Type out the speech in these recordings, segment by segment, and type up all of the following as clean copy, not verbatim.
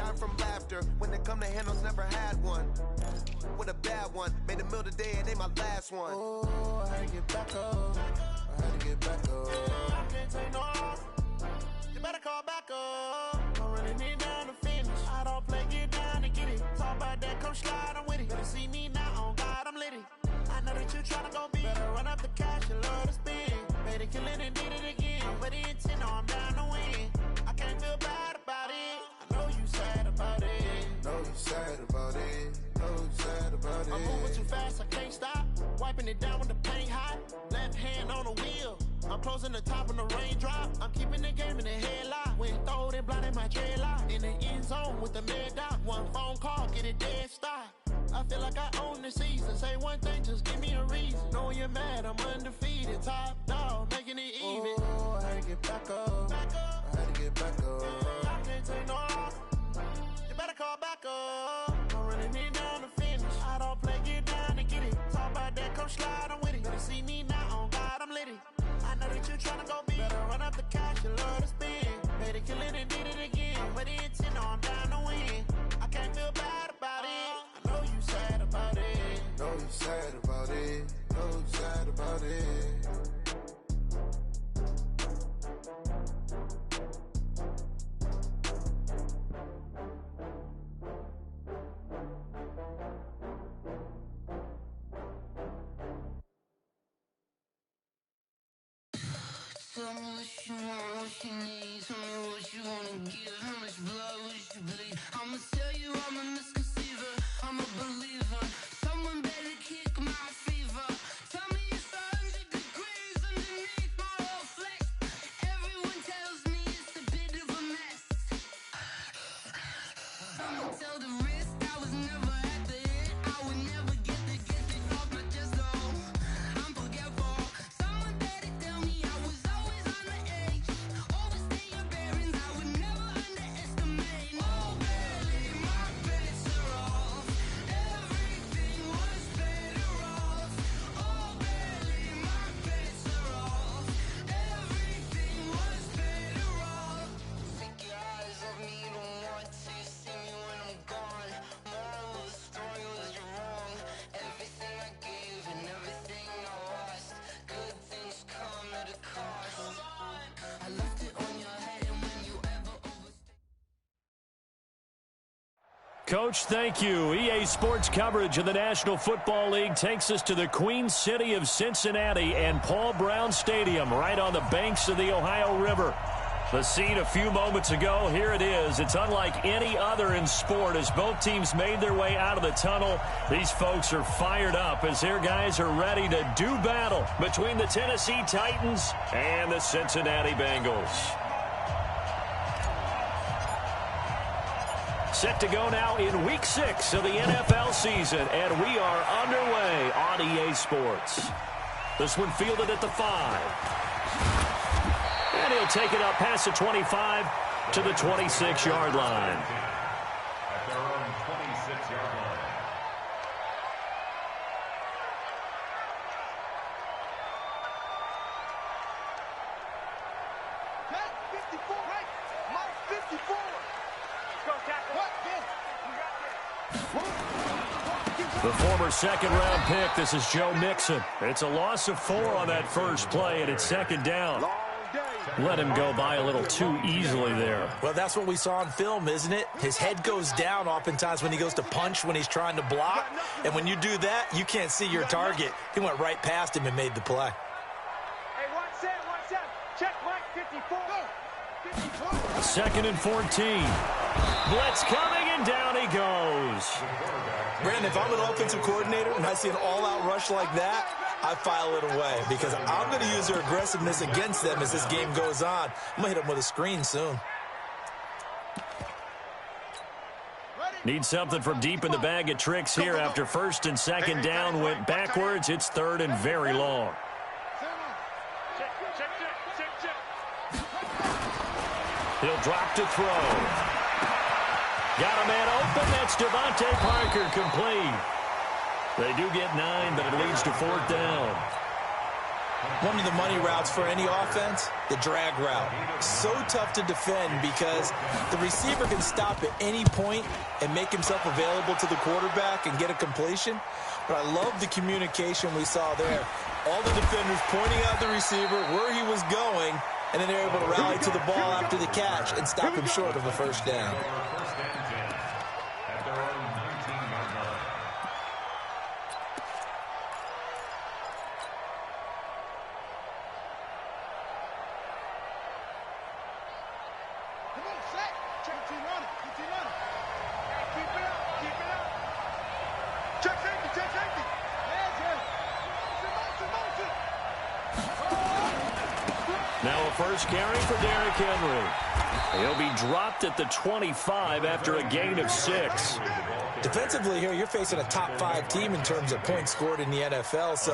shot from laughter. When it come to handles, never had one. With a bad one, made a meal today and they my last one. Oh, I had to get back up. I had to get back up. I can't take no loss. You better call back up. I'm running it down to finish. I don't play, get down to get it. Talk about that, come slide, I'm with it. Better see me now, on God, I'm litty. I know that you tryna go big. Better run up the cash, you love to spend. Better kill it and did it again. I'm with the intent, no, I'm down to win. I can't feel bad about it. I know you sad about it. Know you sad about it. Know you sad about it. I'm moving too fast, I can't stop. Wiping it down with the paint hot. Left hand on the wheel. I'm closing the top on the raindrop. I'm keeping the game in the headlock. When throwed and blinded my dreadlock. In the end zone with the mad dot. One phone call, get it dead stop. I feel like I own the season. Say one thing, just give me a reason. Knowing you're mad, I'm undefeated. Top dog, making it even. Oh, I had to get back up. I had to get back up. I can't take no loss. You better call back up. I'm running it down to finish. I don't play, get down to get it. Talk about that, come slide, I'm with it. Better see me now, on God, I'm litty. I know that you tryna go big. Better run up the cash, you love to spend. Better kill it and did it again. But the intent, no, I'm down to win. I can't feel bad about it. I know you sad about it. Know you sad about it. Know you sad about it. Tell me what you want, what you need. Tell me what you wanna give. How much blood would you bleed? I'ma tell you I'm a misconceiver. I'm a believer. Someone better kick my fever. Tell me it's 100 degrees underneath my whole flesh. Everyone tells me it's a bit of a mess. I'ma tell the risk I was never at the hit. I would never get this off my chest though. I'm forgetful. Someone better tell me I was always on the edge. Overstay your bearings, I would never underestimate. Oh baby, my bets are off. Everything was better off. Oh baby, my bets are off. Everything was better off. Take your eyes off me, don't want to see me when I'm gone. Moral of the story was you're wrong. Everything I gave and everything I lost. Good things come at a cost. I left it on your head, and when you ever overstay. Coach, thank you. EA Sports coverage of the National Football League takes us to the Queen City of Cincinnati and Paul Brown Stadium right on the banks of the Ohio River. The scene a few moments ago, here it is. It's unlike any other in sport as both teams made their way out of the tunnel. These folks are fired up as their guys are ready to do battle between the Tennessee Titans and the Cincinnati Bengals. Set to go now in Week 6 of the NFL season, and we are underway on EA Sports. This one fielded at the 5. And he'll take it up past the 25 to the 26-yard line. At their own 26-yard line. That's 54, right? Mike, 54. Go, tackle. What? You got this. The former second-round pick, this is Joe Mixon. It's a loss of 4 on that first play, and it's second down. Let him go by a little too easily there. Well, that's what we saw on film, isn't it? His head goes down oftentimes when he goes to punch, when he's trying to block. And when you do that, you can't see your target. He went right past him and made the play. Hey, watch that. Check Mike, 54. 54. 2nd and 14. Blitz coming, and down he goes. Brandon, if I'm an offensive coordinator and I see an all-out rush like that, I file it away because I'm going to use their aggressiveness against them as this game goes on. I'm going to hit them with a screen soon. Need something from deep in the bag of tricks here after 1st and 2nd down went backwards. It's 3rd and very long. He'll drop to throw. Got a man open. That's Devontae Parker, complete. They do get 9, but it leads to 4th down. One of the money routes for any offense, the drag route. So tough to defend because the receiver can stop at any point and make himself available to the quarterback and get a completion. But I love the communication we saw there. All the defenders pointing out the receiver, where he was going, and then they're able to rally to the ball after the catch and stop him short of a first down. Now a first carry for Derrick Henry. He'll be dropped at the 25 after a gain of 6. Defensively here, you're facing a top 5 team in terms of points scored in the NFL. So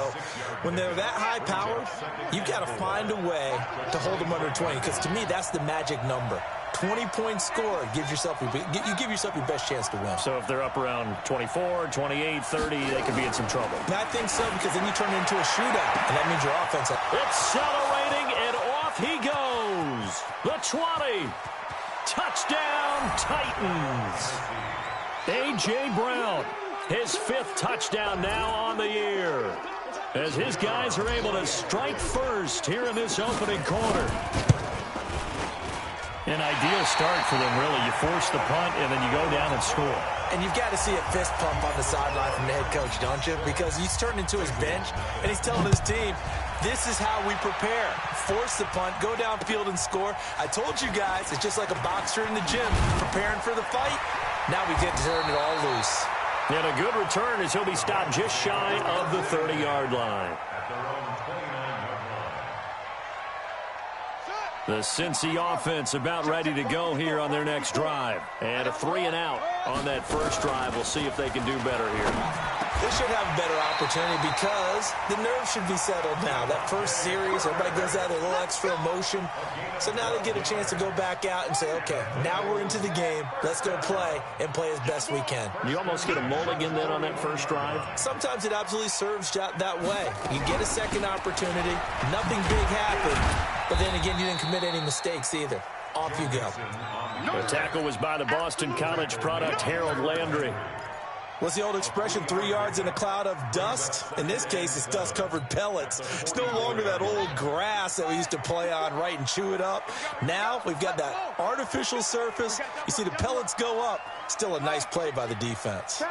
when they're that high powered, you got to find a way to hold them under 20. Because to me, that's the magic number. 20 points scored gives yourself you give yourself your best chance to win. So if they're up around 24, 28, 30, they could be in some trouble. I think so, because then you turn it into a shootout, and that means your offense. Accelerating, and off he goes. The 20. Touchdown, Titans. A.J. Brown, his 5th touchdown now on the year, as his guys are able to strike first here in this opening quarter. An ideal start for them, really. You force the punt, and then you go down and score. And you've got to see a fist pump on the sideline from the head coach, don't you? Because he's turned into his bench, and he's telling his team, this is how we prepare. Force the punt, go downfield and score. I told you guys, it's just like a boxer in the gym, preparing for the fight. Now we get to turn it all loose. And a good return as he'll be stopped just shy of the 30-yard line. The Cincy offense about ready to go here on their next drive. And a 3-and-out on that first drive. We'll see if they can do better here. They should have a better opportunity because the nerves should be settled now. That first series, everybody goes out a little extra emotion. So now they get a chance to go back out and say, okay, now we're into the game. Let's go play and play as best we can. You almost get a mulligan then on that first drive? Sometimes it absolutely serves that way. You get a second opportunity. Nothing big happened. But then again, you didn't commit any mistakes either. Off you go. The tackle was by the Boston College product, Harold Landry. What's the old expression, 3 yards in a cloud of dust? In this case, it's dust-covered pellets. It's no longer that old grass that we used to play on, right, and chew it up. Now we've got that artificial surface. You see the pellets go up. Still a nice play by the defense.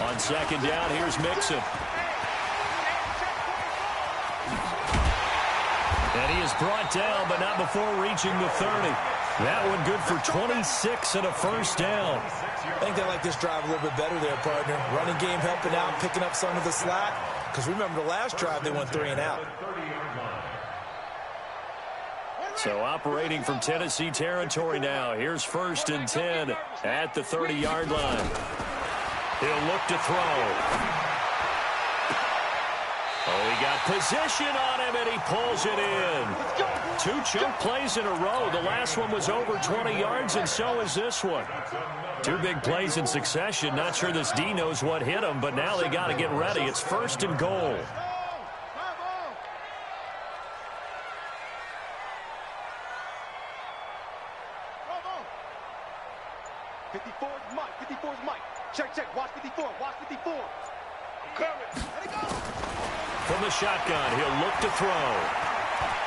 On second down, here's Mixon. And he is brought down, but not before reaching the 30. That one good for 26 and a first down. I think they like this drive a little bit better there, partner. Running game helping out, picking up some of the slack. Because remember, the last drive they went 3-and-out. So operating from Tennessee territory now. Here's 1st and 10 at the 30-yard line. He'll look to throw. Oh, he got possession on him, and he pulls it in. 2 chunk plays in a row. The last one was over 20 yards, and so is this one. 2 big plays in succession. Not sure this D knows what hit him, but now they got to get ready. It's 1st and goal. Check. Watch 54. Coming. Let it go. From the shotgun, he'll look to throw.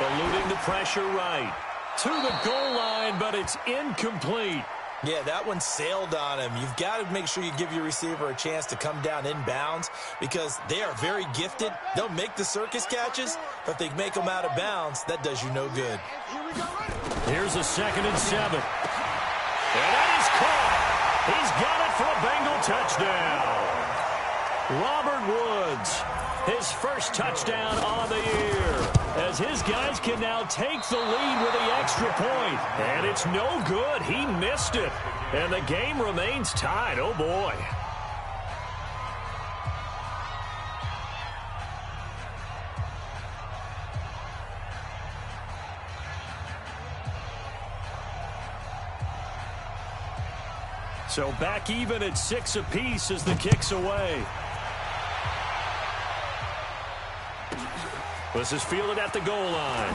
Eluding the pressure right. To the goal line, but it's incomplete. Yeah, that one sailed on him. You've got to make sure you give your receiver a chance to come down inbounds because they are very gifted. They'll make the circus catches, but if they make them out of bounds, that does you no good. Here's a 2nd and 7. And that is caught. He's got it for a Bengal touchdown. Robert Woods, his first touchdown on the year, as his guys can now take the lead with the extra point. And it's no good. He missed it. And the game remains tied. Oh, boy. So back even at 6 apiece as the kick's away. This is fielded at the goal line.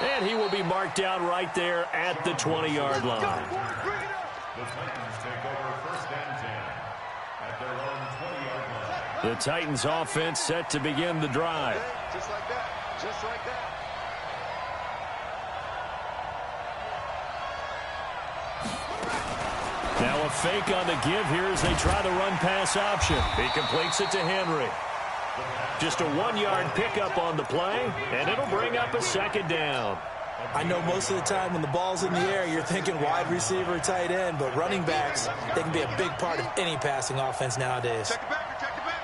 And he will be marked down right there at the 20-yard line. The Titans take over 1st and 10 at their own 20-yard line. The Titans offense set to begin the drive. Just like that. Just like that. Now a fake on the give here as they try the run-pass option. He completes it to Henry. Just a 1-yard pickup on the play, and it'll bring up a 2nd down. I know most of the time when the ball's in the air, you're thinking wide receiver, tight end, but running backs, they can be a big part of any passing offense nowadays. Check the backer, check the backer.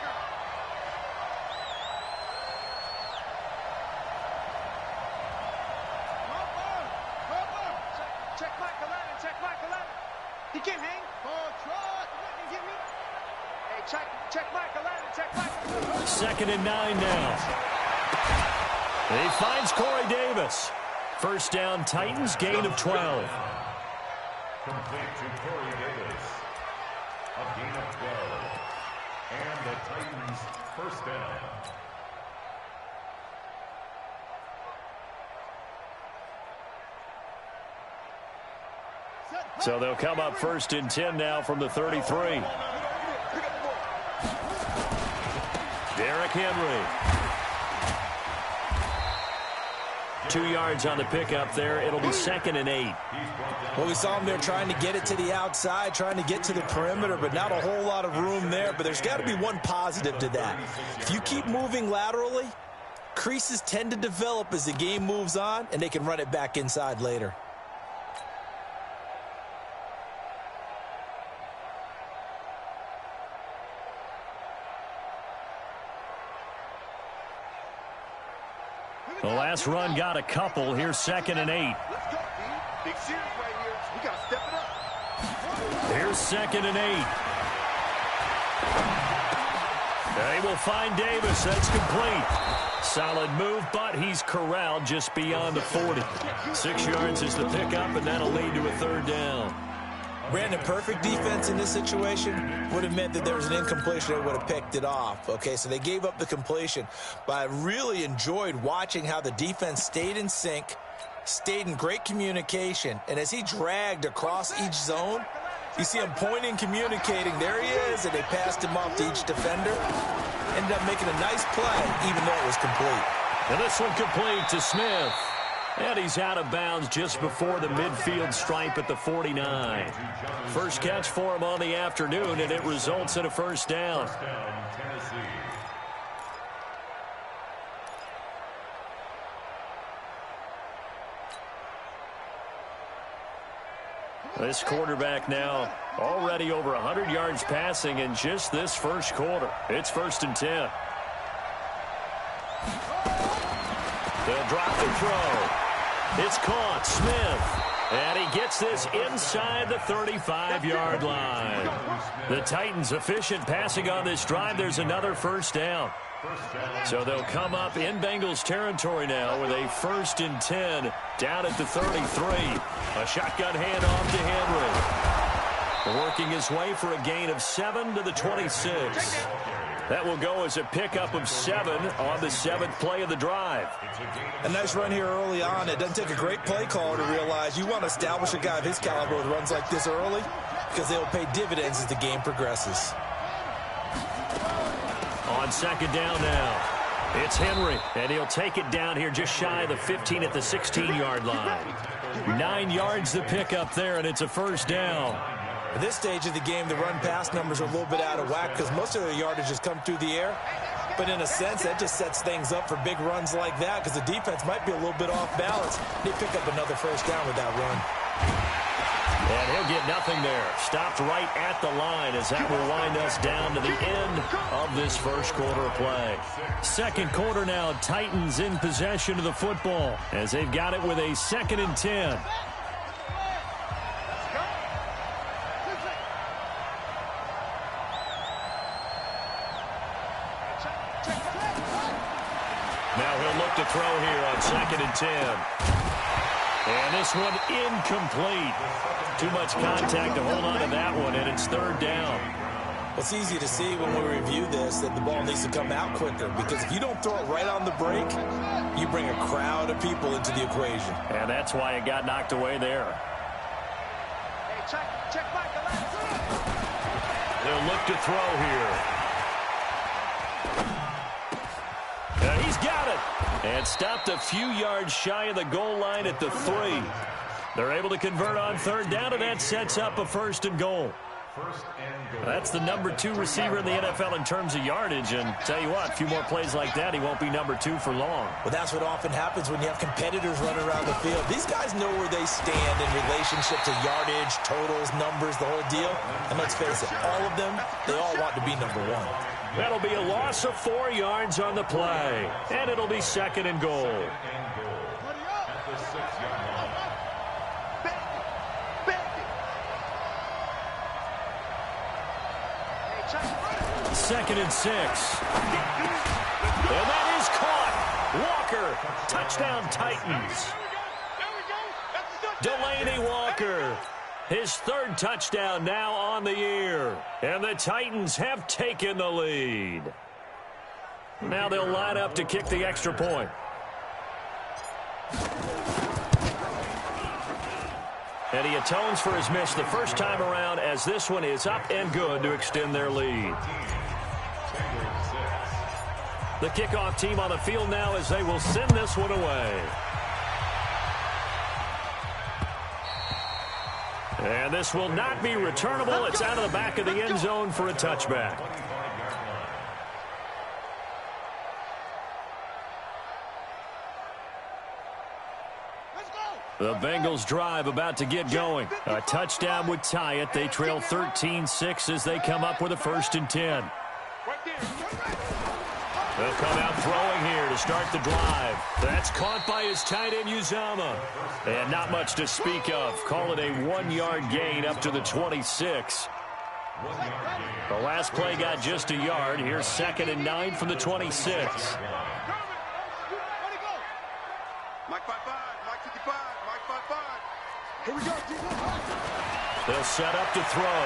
Check Michael Allen, check Michael Allen. He can't hang. Hey, check Michael Allen, check Michael. 2nd and 9 now. He finds Corey Davis. 1st down, Titans, gain of 12. Complete to Corey Davis. A gain of 12. And the Titans 1st down. So they'll come up 1st and 10 now from the 33. Derrick Henry. 2 yards on the pickup there. It'll be 2nd and 8. Well, we saw him there trying to get it to the outside, trying to get to the perimeter, but not a whole lot of room there. But there's got to be one positive to that. If you keep moving laterally, creases tend to develop as the game moves on, and they can run it back inside later. The last run got a couple. Here's 2nd and 8. Let's go, D. Big series right here. We got to step it up. Here's 2nd and 8. They will find Davis. That's complete. Solid move, but he's corralled just beyond the 40. 6 yards is the pickup, and that'll lead to a 3rd down. Brandon, perfect defense in this situation would have meant that there was an incompletion that would have picked it off. Okay, so they gave up the completion. But I really enjoyed watching how the defense stayed in sync, stayed in great communication, and as he dragged across each zone, you see him pointing, communicating. There he is, and they passed him off to each defender. Ended up making a nice play, even though it was complete. And this one complete to Smith. And he's out of bounds just before the midfield stripe at the 49. First catch for him on the afternoon, and it results in a 1st down. First down, Tennessee. This quarterback now already over 100 yards passing in just this 1st quarter. It's 1st and 10. They'll drop the throw. It's caught. Smith. And he gets this inside the 35-yard line. The Titans efficient passing on this drive. There's another 1st down. So they'll come up in Bengals territory now with a 1st and 10 down at the 33. A shotgun handoff to Henry. Working his way for a gain of 7 to the 26. That will go as a pickup of 7 on the 7th play of the drive. A nice run here early on. It doesn't take a great play caller to realize you want to establish a guy of his caliber with runs like this early because they'll pay dividends as the game progresses. On 2nd down now, it's Henry, and he'll take it down here just shy of the 15 at the 16-yard line. 9 yards the pickup there, and it's a 1st down. At this stage of the game, the run-pass numbers are a little bit out of whack because most of their yardage has come through the air. But in a sense, that just sets things up for big runs like that because the defense might be a little bit off balance. They pick up another 1st down with that run. And he'll get nothing there. Stopped right at the line as that will wind us down to the end of this 1st quarter of play. 2nd quarter now, Titans in possession of the football as they've got it with a 2nd and 10. Now he'll look to throw here on 2nd and 10. And this one incomplete. Too much contact to hold on to that one, and it's 3rd down. It's easy to see when we review this that the ball needs to come out quicker, because if you don't throw it right on the break, you bring a crowd of people into the equation. And that's why it got knocked away there. Hey, check back the left. They'll look to throw here. And he's got it. And stopped a few yards shy of the goal line at the 3. They're able to convert on third down, and that sets up a 1st and goal. That's the number 2 receiver in the NFL in terms of yardage, and tell you what, a few more plays like that, he won't be number 2 for long. Well, that's what often happens when you have competitors running around the field. These guys know where they stand in relationship to yardage, totals, numbers, the whole deal. And let's face it, all of them, they all want to be number 1. That'll be a loss of 4 yards on the play, and it'll be 2nd and goal. 2nd and 6. And that is caught. Walker, touchdown Titans. Delaney Walker, his 3rd touchdown now on the year. And the Titans have taken the lead. Now they'll line up to kick the extra point. And he atones for his miss the first time around, as this one is up and good to extend their lead. The kickoff team on the field now as they will send this one away. And this will not be returnable. It's out of the back of the end zone for a touchback. The Bengals drive about to get going. A touchdown would tie it. They trail 13-6 as they come up with a 1st and 10. They'll come out throwing here to start the drive. That's caught by his tight end, Uzama. And not much to speak of. Call it a 1-yard gain up to the 26. The last play got just a yard. Here's 2nd and 9 from the 26. Mike 5-5, Mike 55, Mike 5-5. Here we go, They'll set up to throw.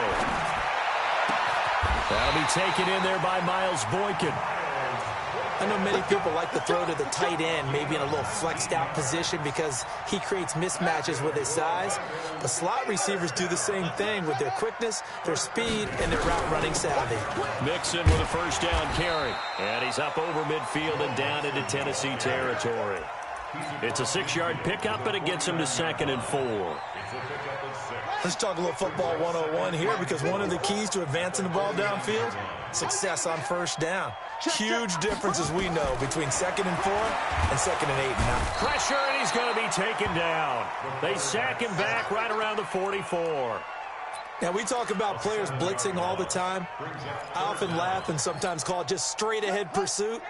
That'll be taken in there by Miles Boykin. I know many people like to throw to the tight end, maybe in a little flexed out position because he creates mismatches with his size. But slot receivers do the same thing with their quickness, their speed, and their route running savvy. Mixon with a 1st down carry. And he's up over midfield and down into Tennessee territory. It's a 6-yard pickup, and it gets him to 2nd and 4. Let's talk a little football 101 here, because one of the keys to advancing the ball downfield, success on 1st down. Huge difference, as we know, between 2nd and 4 and 2nd and 8 and 9. Pressure, and he's going to be taken down. They sack him back right around the 44. Now, we talk about players blitzing all the time. I often laugh and sometimes call it just straight-ahead pursuit.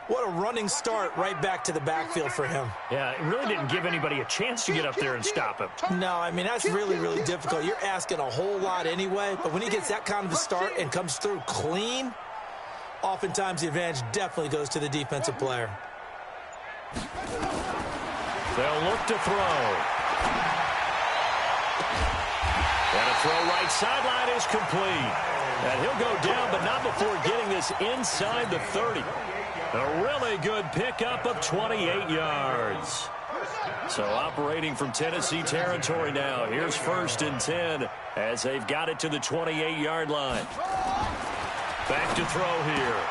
What a running start right back to the backfield for him. Yeah, it really didn't give anybody a chance to get up there and stop him. No, I mean, that's really, really difficult. You're asking a whole lot anyway, but when he gets that kind of a start and comes through clean, oftentimes the advantage definitely goes to the defensive player. They'll look to throw. And a throw right sideline is complete. And he'll go down, but not before getting this inside the 30. A really good pickup of 28 yards. So operating from Tennessee territory now. Here's 1st and 10 as they've got it to the 28-yard line. Back to throw here.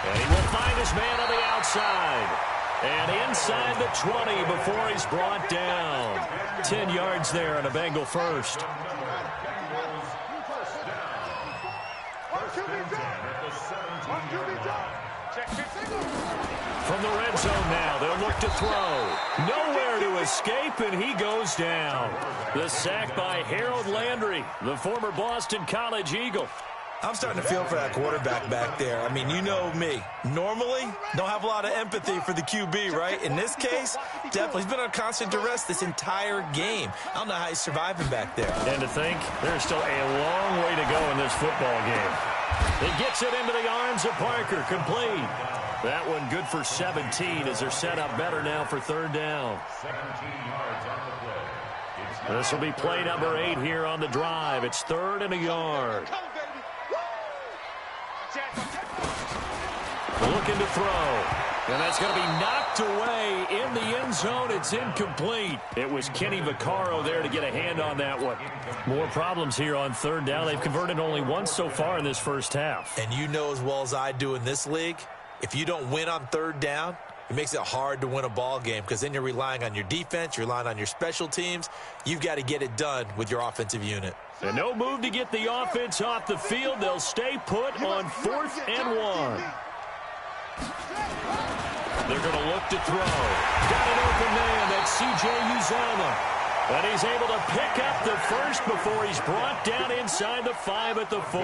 And he will find his man on the outside. And inside the 20 before he's brought down. 10 yards there and a Bengal 1st. From the red zone now, they'll look to throw. Nowhere to escape, and he goes down. The sack by Harold Landry, the former Boston College Eagle. I'm starting to feel for that quarterback back there. I mean, you know me. Normally, don't have a lot of empathy for the QB, right? In this case, definitely. He's been on constant duress this entire game. I don't know how he's surviving back there. And to think, there's still a long way to go in this football game. He gets it into the arms of Parker, complete. That one good for 17 as they're set up better now for 3rd down. 17 yards on the play. This will be play number 8 here on the drive. It's 3rd and a yard. looking to throw. And that's going to be knocked away in the end zone. It's incomplete. It was Kenny Vaccaro there to get a hand on that one. More problems here on third down. They've converted only once so far in this first half. And you know as well as I do in this league, if you don't win on third down, it makes it hard to win a ball game because then you're relying on your defense, you're relying on your special teams. You've got to get it done with your offensive unit. And no move to get the offense off the field. They'll stay put on 4th and 1. They're going to look to throw. Got an open man. That's C.J. Uzomah. And he's able to pick up the first before he's brought down inside the 5 at the 4.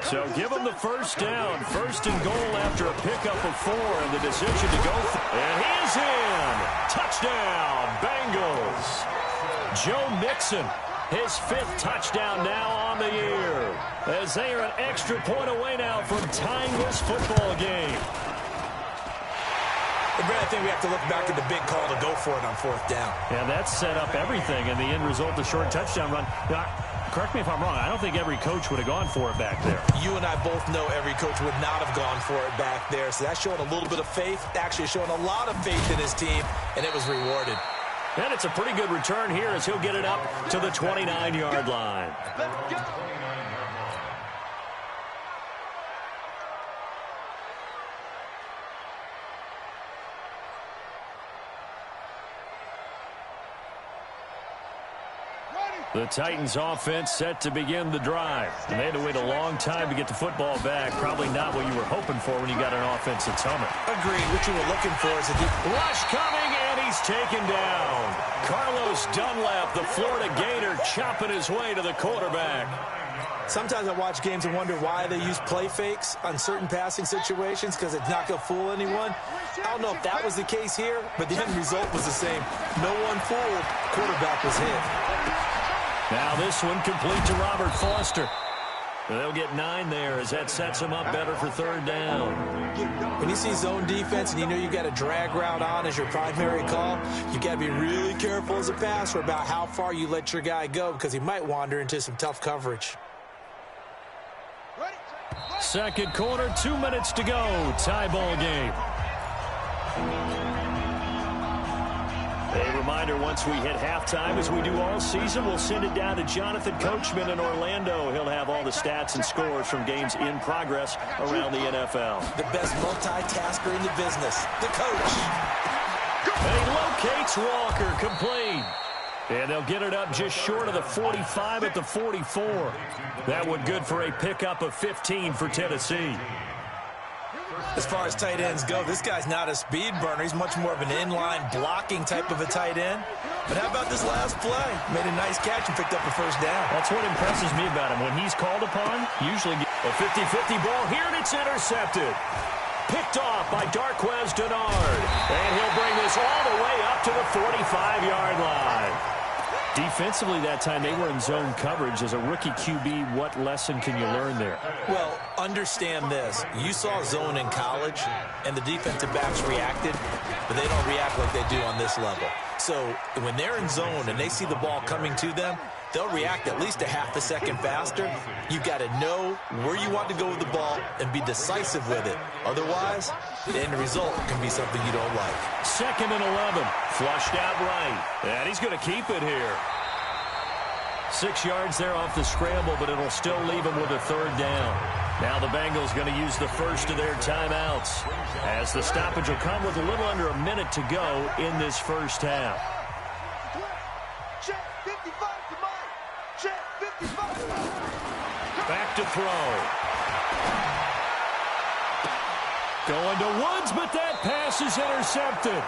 So give him the first down. 1st and goal after a pickup of 4 and the decision to go. And he is in. Touchdown, Bengals. Joe Mixon, his 5th touchdown now on the year. As they are an extra point away now from tying this football game. I think we have to look back at the big call to go for it on 4th down. Yeah, that set up everything, and the end result, the short touchdown run. Now, correct me if I'm wrong, I don't think every coach would have gone for it back there. You and I both know every coach would not have gone for it back there, so that's showing a little bit of faith, actually showing a lot of faith in his team, and it was rewarded. And it's a pretty good return here as he'll get it up to the 29-yard line. Let's go. The Titans offense set to begin the drive. And they had to wait a long time to get the football back. Probably not what you were hoping for when you got an offense that's humming. Agreed. What you were looking for is a deep rush coming, and he's taken down. Carlos Dunlap, the Florida Gator, chopping his way to the quarterback. Sometimes I watch games and wonder why they use play fakes on certain passing situations because it's not going to fool anyone. I don't know if that was the case here, but the end result was the same. No one fooled. Quarterback was hit. Now this one complete to Robert Foster. They'll get 9 there as that sets them up better for 3rd down. When you see zone defense and you know you've got a drag route on as your primary call, you've got to be really careful as a passer about how far you let your guy go because he might wander into some tough coverage. Second quarter, 2 minutes to go. Tie ball game. A reminder, once we hit halftime, as we do all season, we'll send it down to Jonathan Coachman in Orlando. He'll have all the stats and scores from games in progress around the NFL. The best multitasker in the business, the coach. And he locates Walker, complete. And they'll get it up just short of the 45 at the 44. That one good for a pickup of 15 for Tennessee. As far as tight ends go, this guy's not a speed burner. He's much more of an inline blocking type of a tight end. But how about this last play? Made a nice catch and picked up a first down. That's what impresses me about him. When he's called upon, usually a 50-50 ball here, and it's intercepted. Picked off by Darquez Dennard. And he'll bring this all the way up to the 45-yard line. Defensively that time, they were in zone coverage. As a rookie QB, what lesson can you learn there? Well, understand this. You saw zone in college, and the defensive backs reacted, but they don't react like they do on this level. So when they're in zone and they see the ball coming to them, they'll react at least a half a second faster. You've got to know where you want to go with the ball and be decisive with it. Otherwise, the end result can be something you don't like. 2nd and 11. Flushed out right. And he's going to keep it here. 6 yards there off the scramble, but it'll still leave him with a 3rd down. Now the Bengals going to use the first of their timeouts, as the stoppage will come with a little under a minute to go in this first half. Check 55 to Mike. Check 55. Back to throw. Going to Woods, but that pass is intercepted.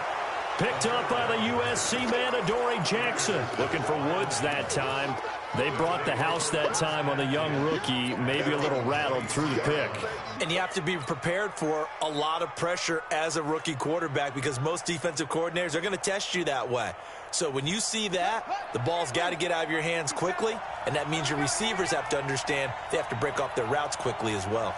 Picked up by the USC man, Adoree Jackson. Looking for Woods that time. They brought the house that time on the young rookie, maybe a little rattled through the pick. And you have to be prepared for a lot of pressure as a rookie quarterback because most defensive coordinators are going to test you that way. So when you see that, the ball's got to get out of your hands quickly, and that means your receivers have to understand they have to break off their routes quickly as well.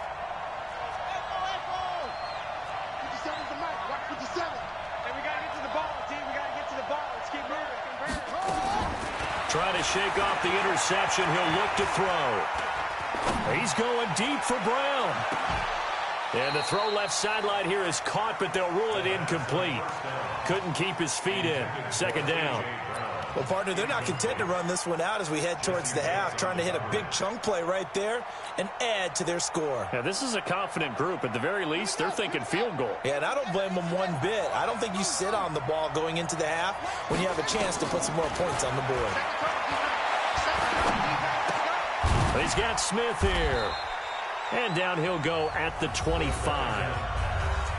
Trying to shake off the interception. He'll look to throw. He's going deep for Brown. And the throw left sideline here is caught, but they'll rule it incomplete. Couldn't keep his feet in. Second down. Well, partner, they're not content to run this one out as we head towards the half, trying to hit a big chunk play right there and add to their score. Now, this is a confident group. At the very least, they're thinking field goal. Yeah, and I don't blame them one bit. I don't think you sit on the ball going into the half when you have a chance to put some more points on the board. He's got Smith here. And down he'll go at the 25.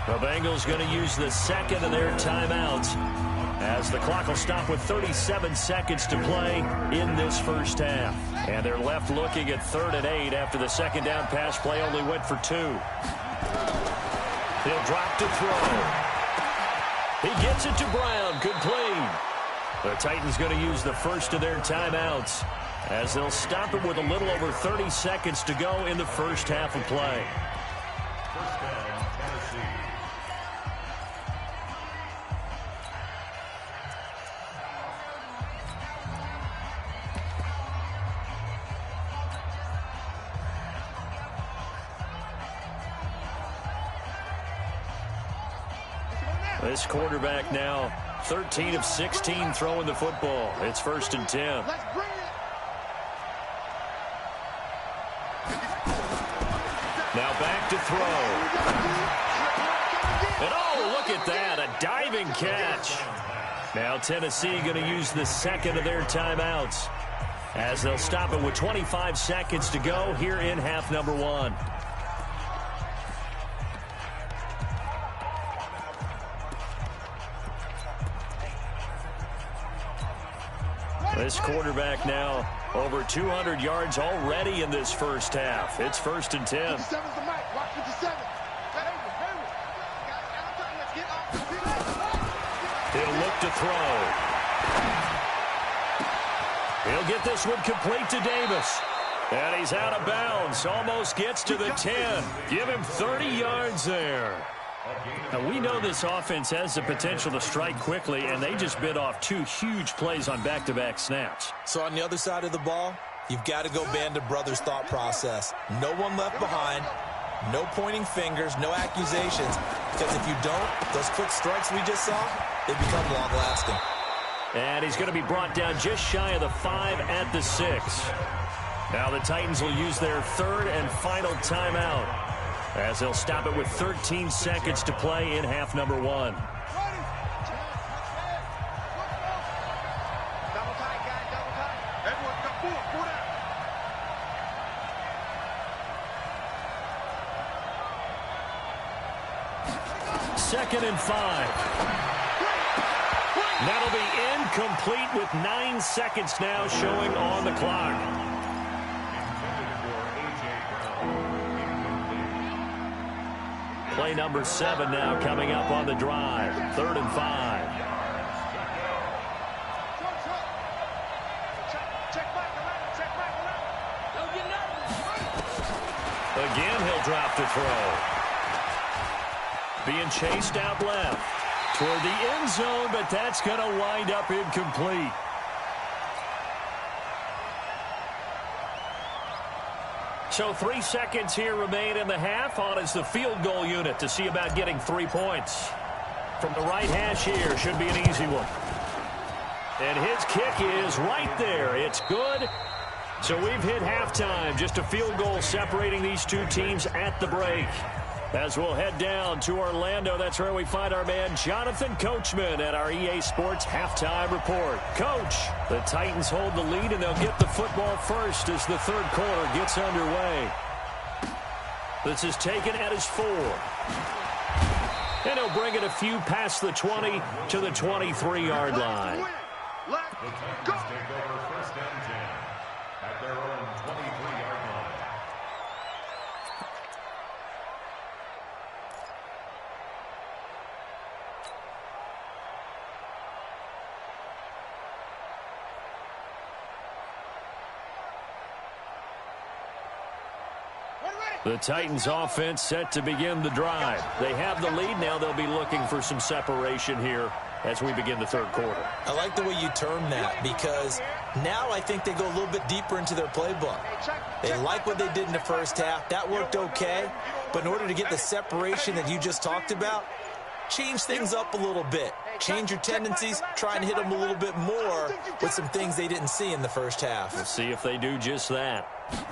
The Bengals going to use the second of their timeouts as the clock will stop with 37 seconds to play in this first half. And they're left looking at 3rd and 8 after the second down pass play only went for 2. He'll drop to throw. He gets it to Brown. Complete. The Titans going to use the first of their timeouts as they'll stop it with a little over 30 seconds to go in the first half of play. First down, Tennessee. This quarterback now 13 of 16 throwing the football. It's 1st and 10. Now back to throw. And oh, look at that, a diving catch. Now Tennessee going to use the second of their timeouts as they'll stop it with 25 seconds to go here in half number 1. This quarterback now over 200 yards already in this first half. It's 1st and 10. He'll look to throw. He'll get this one complete to Davis. And he's out of bounds. Almost gets to the 10. Give him 30 yards there. Now, we know this offense has the potential to strike quickly, and they just bit off 2 huge plays on back-to-back snaps. So on the other side of the ball, you've got to go Band of Brothers thought process. No one left behind, no pointing fingers, no accusations, because if you don't, those quick strikes we just saw, they become long-lasting. And he's going to be brought down just shy of the 5 at the 6. Now the Titans will use their 3rd and final timeout as they'll stop it with 13 seconds to play in half number 1. Second and 5. That'll be incomplete with 9 seconds now showing on the clock. Play number 7 now coming up on the drive. 3rd and 5. Again, he'll drop to throw. Being chased out left toward the end zone, but that's going to wind up incomplete. So 3 seconds here remain in the half. On is the field goal unit to see about getting 3 points. From the right hash here, should be an easy one. And his kick is right there. It's good. So we've hit halftime. Just a field goal separating these 2 teams at the break. As we'll head down to Orlando, that's where we find our man Jonathan Coachman at our EA Sports Halftime Report. Coach, the Titans hold the lead, and they'll get the football first as the 3rd quarter gets underway. This is taken at his 4. And he'll bring it a few past the 20 to the 23-yard line. The Titans take over 1st and 10 at their own 23-yard line. The Titans offense set to begin the drive. They have the lead. Now they'll be looking for some separation here as we begin the 3rd quarter. I like the way you term that, because now I think they go a little bit deeper into their playbook. They like what they did in the first half. That worked okay. But in order to get the separation that you just talked about, change things up a little bit. Change your tendencies, try and hit them a little bit more with some things they didn't see in the first half. We'll see if they do just that.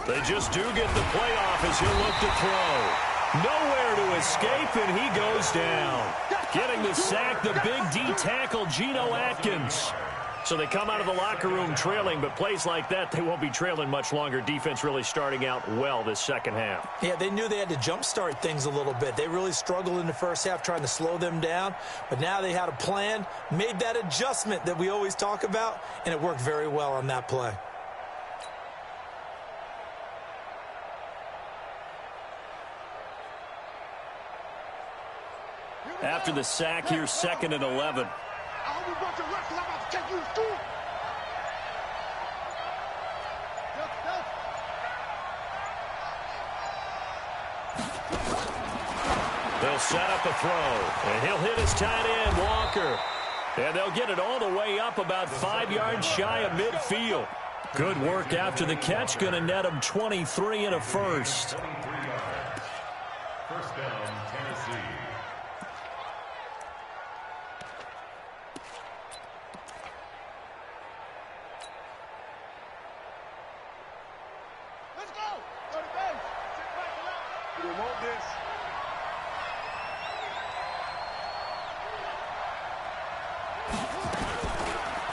They just do get the playoff as he'll look to throw. Nowhere to escape, and he goes down. Getting the sack, the big D tackle, Geno Atkins. So they come out of the locker room trailing, but plays like that, they won't be trailing much longer. Defense really starting out well this second half. Yeah, they knew they had to jumpstart things a little bit. They really struggled in the first half trying to slow them down, but now they had a plan, made that adjustment that we always talk about, and it worked very well on that play. After the sack, here's 2nd and 11. They'll set up a throw, and he'll hit his tight end, Walker. And they'll get it all the way up about 5 yards shy of midfield. Good work after the catch, going to net him 23 and a first. 23 yards. First down, Tennessee. Let's go. Go to base. Sit back and out. We want this.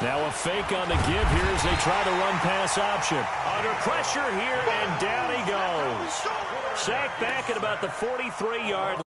Now a fake on the give here as they try to run pass option. Under pressure here, and down he goes. Sacked back at about the 43-yard line.